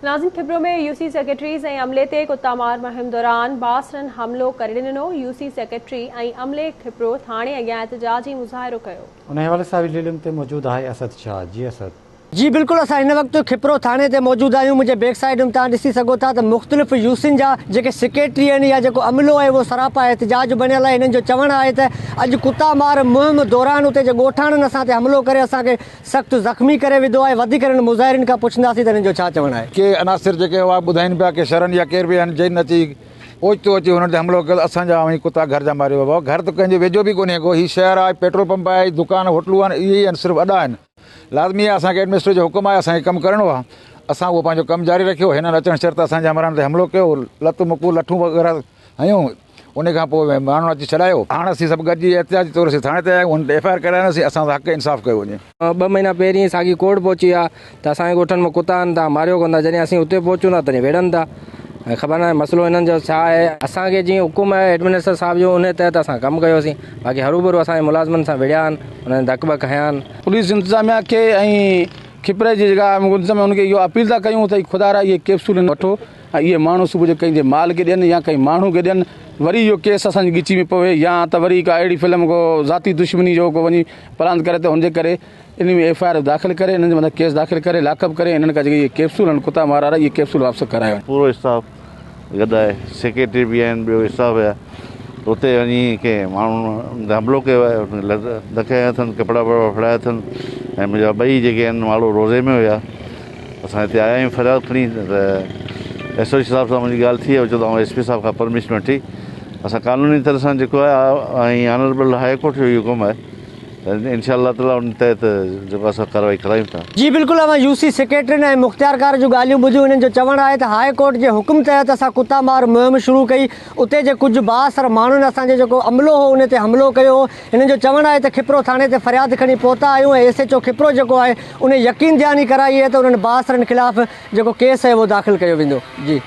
नाज़िन खिब्रो में UC secretaries ऐं अमले ते कुतामार मुहिम दौरान बासरन हमलो करे ॾिनो। यूसी सेक्रेटरी ऐं अमले खिब्रो थाणे अॻियां एहतजाजी मुज़ाहिरो कयो। उन हवाले सां लीलम ते मौजूद है असद शाह। जी असद जी बिल्कुल, अस इन वक्त खिप्रो थाने ते मौजूद आहियूं। मुझे बैक साइड में तुम ॾिसी सको था तो मुख़्तलिफ़ यूसिन जा जेके सेक्रेटरी आहिनि या जेको अमलो है वो सरापा एहतजाज बनियल है। इन्हनि जो चवणु आहे त अॼु कुतामार मुहिम दौरान उते जे ॻोठाणनि असां ते हमलो करे असांखे सख़्तु ज़ख़्मी करे विधो आहे। वधीक हिननि मुज़ाहिरीन खां पुछंदासीं त हिननि जो छा चवणु आहे। के अनासिर जेके हुआ ॿुधाइनि पिया की शरण या केर बि आहिनि जंहिं अची ओचितो अची हुननि ते हमिलो कयो। असांजा ऐं कुता घर जा मारियो वियो। घर त कंहिंजे वेझो बि कोन्हे को। हीउ शहर आहे, पेट्रोल पंप आहे, दुकान होटलूं आहिनि, इहे ई आहिनि, सिर्फ़ु अॾा आहिनि। लाज़मी आहे असांखे एडमिनिस्ट्रेशन जो हुकुम आहे, असांखे कमु करिणो आहे। असां उहो पंहिंजो कमु जारी रखियो। हिननि अचण शर्त असांजे हमराहनि ते हमिलो कयो, लतूं मुकूं लठूं वग़ैरह हयूं। उन खां पोइ माण्हू अची छॾायो। हाणे असीं सभु गॾिजी एहतियाती तौर ते थाणे ते आया आहियूं। हुन ते FIR कराइणोसीं। असां हक़ इंसाफ़ कयो वञे। 2 महीना पहिरीं साॻी कोर्ट पहुची आहे त असांजे ॻोठनि में कुता आहिनि, तव्हां मारियो कोन था। जॾहिं असीं उते पहुचूं था तॾहिं वेड़नि था। ख़बर न आहे मसइलो हिननि जो छा आहे। असांखे जीअं हुकुम आहे एडमिनिस्ट्रेटर साहिब जो, उन तहत असां कमु कयोसीं। बाक़ी हरूभरू असांजे मुलाज़िमनि सां विड़िया आहिनि, उन्हनि धक बक हया आहिनि। पुलिस इंतज़ामिया खे ऐं खिपरे जी जॻह मुंहिंजे उनखे इहो अपील था कयूं त खुदा रा इहे कैप्सूल वठो ऐं इहे माण्हू सुबुह जो कंहिंजे माल खे ॾियनि या कंहिं माण्हू खे ॾियनि। वरी इहो केस असांजी ॻिची में पवे या त वरी का अहिड़ी फिल्म को ज़ाती दुश्मनी जो को वञी प्लान करे त हुनजे करे इन में FIR दाख़िल करे, हिननि जे मथां केस दाख़िल करे लॉकअप करे हिननि खां जेके इहे कैप्सूल आहिनि कुता मारा इहे कैप्सूल वापसि करायो। पूरो स्टाफ गॾु आहे, सेक्रेटरी बि आहिनि, ॿियो स्टाफ आहे। उते वञी कंहिं माण्हुनि ते हमिलो कयो आहे, धकिया अथनि, कपिड़ा वपिड़ा फड़ाया अथनि ऐं मुंहिंजा 2 जेके आहिनि माण्हू रोज़े में हुया। असां हिते आया आहियूं फ़रियाद खणी त SOC साहिब सां मुंहिंजी ॻाल्हि थी आहे। चयो त SP साहिब खां परमिशन वठी असां कानूनी तरह सां जेको आहे ऐं ऑनरेबल हाई कोर्ट जो हुकुम आहे इंशाअल्लाह ताला उन तहत जेको असां कार्रवाई करायूं था। जी बिल्कुल, असां यूसी सेक्रेटरी ऐं मुख़्तियारकार जो ॻाल्हियूं ॿुधियूं। हिननि जो चवणु आहे त हाई कोर्ट जे हुकुम तहत असां कुतामार मुहिम शुरू कई। उते जे कुझु बासर माण्हुनि असांजे जेको अमलो हो उन ते हमिलो कयो हो। हिननि जो चवणु आहे त खिप्रो थाणे ते फ़रियाद खणी पहुता आहियूं ऐं SHO खिप्रो जेको आहे उन यकीन ॾियानी कराई आहे त उन्हनि बासरनि ख़िलाफ़ जेको केस आहे उहो दाख़िल कयो वेंदो। जी।